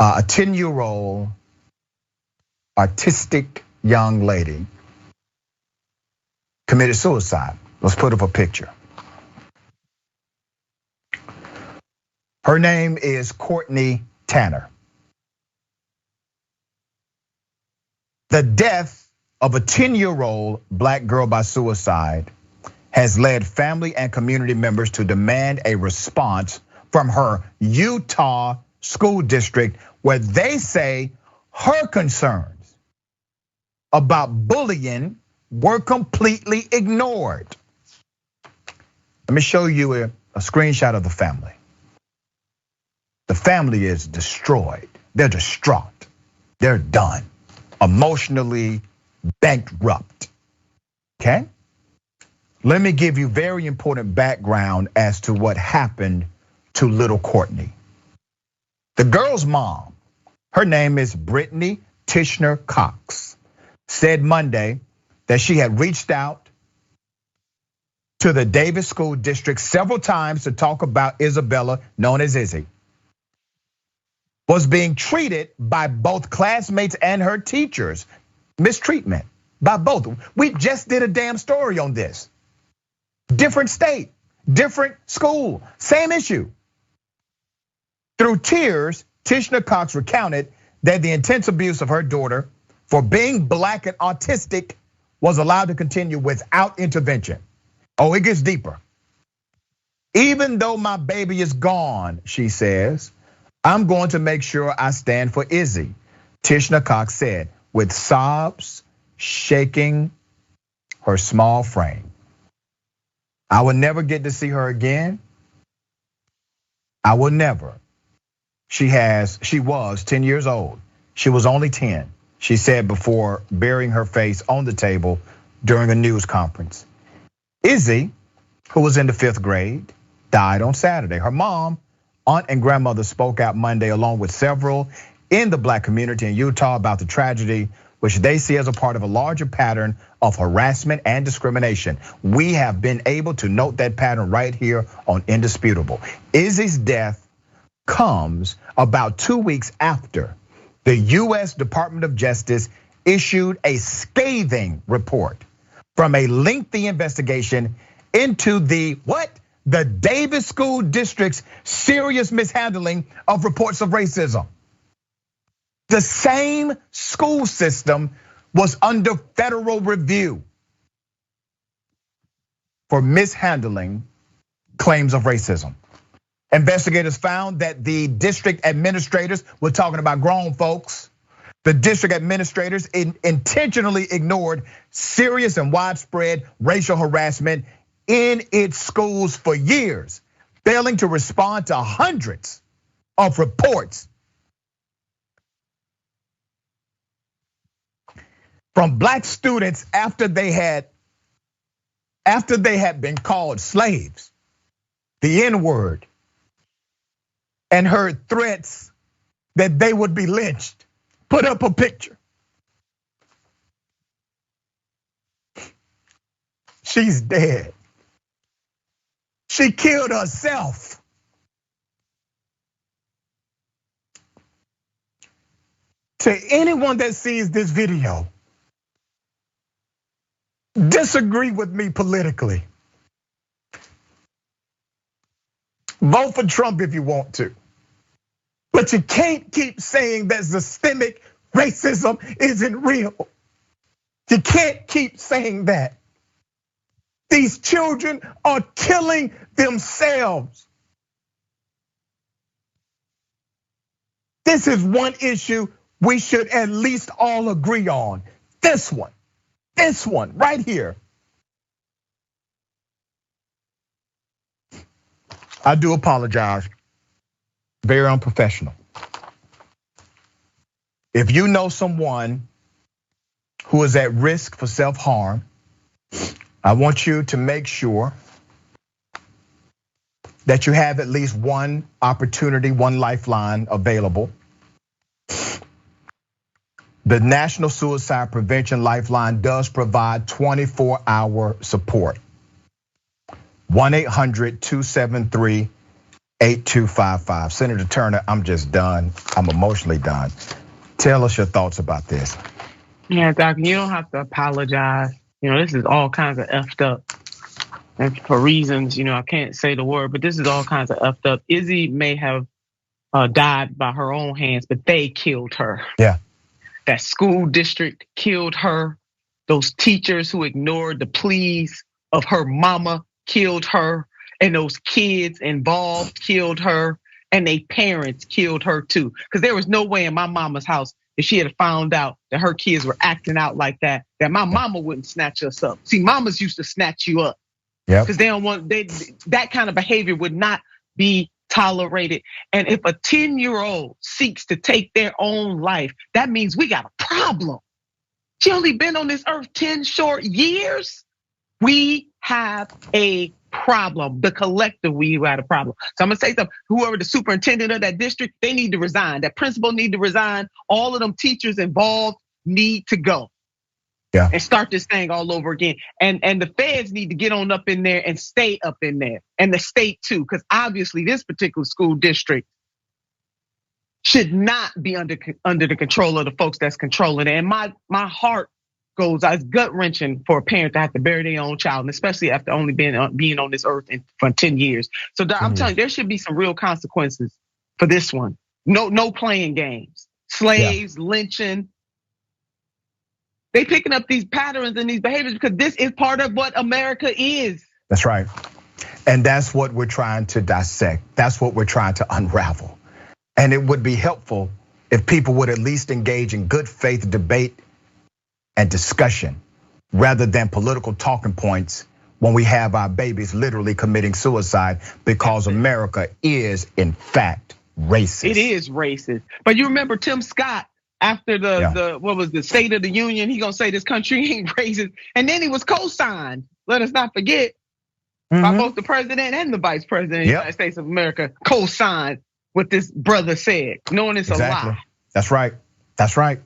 A 10-year-old artistic young lady committed suicide. Let's put up a picture. Her name is Courtney Tanner. The death of a 10-year-old black girl by suicide has led family and community members to demand a response from her Utah school district, where they say her concerns about bullying were completely ignored. Let me show you a screenshot of the family. The family is destroyed. They're distraught. They're done. Emotionally bankrupt. Okay? Let me give you very important background as to what happened to little Courtney. The girl's mom, her name is Brittany Tishner Cox, said Monday that she had reached out to the Davis School District several times to talk about Isabella, known as Izzy, was being treated by both classmates and her teachers. Mistreatment by both. We just did a damn story on this. Different state, different school, same issue. Through tears, Tishner Cox recounted that the intense abuse of her daughter for being black and autistic was allowed to continue without intervention. Oh, it gets deeper. Even though my baby is gone, she says, I'm going to make sure I stand for Izzy, Tishner Cox said, with sobs shaking her small frame. I will never get to see her again. I will never. She was 10 years old. She was only 10, she said before burying her face on the table during a news conference. Izzy, who was in the 5th grade, died on Saturday. Her mom, aunt, and grandmother spoke out Monday along with several in the black community in Utah about the tragedy, which they see as a part of a larger pattern of harassment and discrimination. We have been able to note that pattern right here on Indisputable. Izzy's death comes about 2 weeks after the US Department of Justice issued a scathing report from a lengthy investigation into the Davis School District's serious mishandling of reports of racism. The same school system was under federal review for mishandling claims of racism. Investigators found that the district administrators, we're talking about grown folks, the district administrators intentionally ignored serious and widespread racial harassment in its schools for years, failing to respond to hundreds of reports from black students after they had been called slaves, the N-word, and heard threats that they would be lynched. Put up a picture. She's dead. She killed herself. To anyone that sees this video, disagree with me politically. Vote for Trump if you want to. But you can't keep saying that systemic racism isn't real. You can't keep saying that. These children are killing themselves. This is one issue we should at least all agree on. This one right here. I do apologize. Very unprofessional. If you know someone who is at risk for self-harm, I want you to make sure that you have at least one opportunity, one lifeline available. The National Suicide Prevention Lifeline does provide 24-hour support. 1-800-273 8255. Senator Turner, I'm just done. I'm emotionally done. Tell us your thoughts about this. Yeah, Doc, you don't have to apologize. This is all kinds of effed up. And for reasons, I can't say the word, but this is all kinds of effed up. Izzy may have died by her own hands, but they killed her. Yeah. That school district killed her. Those teachers who ignored the pleas of her mama killed her. And those kids involved killed her. And they parents killed her too. Because there was no way in my mama's house, if she had found out that her kids were acting out like that my mama wouldn't snatch us up. See, mamas used to snatch you up. Yeah. Because they don't want, that kind of behavior would not be tolerated. And if a 10-year-old seeks to take their own life, that means we got a problem. She only been on this earth 10 short years. We have a problem. The collective, we had a problem. So I'm gonna say something. Whoever the superintendent of that district, they need to resign. That principal need to resign. All of them teachers involved need to go. Yeah. And start this thing all over again. And the feds need to get on up in there and stay up in there. And the state too, because obviously this particular school district should not be under the control of the folks that's controlling it. And my heart goes, it's gut wrenching for a parent to have to bury their own child, and especially after only being on this earth for 10 years. So I'm telling you, there should be some real consequences for this one. No playing games. Slaves, lynching. They picking up these patterns and these behaviors because this is part of what America is. That's right. And that's what we're trying to dissect. That's what we're trying to unravel. And it would be helpful if people would at least engage in good faith debate and discussion rather than political talking points when we have our babies literally committing suicide because America is in fact racist. It is racist. But you remember Tim Scott after the State of the Union, he gonna say this country ain't racist. And then he was co-signed, let us not forget, by both the president and the vice president of the United States of America, co-signed what this brother said, knowing it's a lie. That's right. That's right.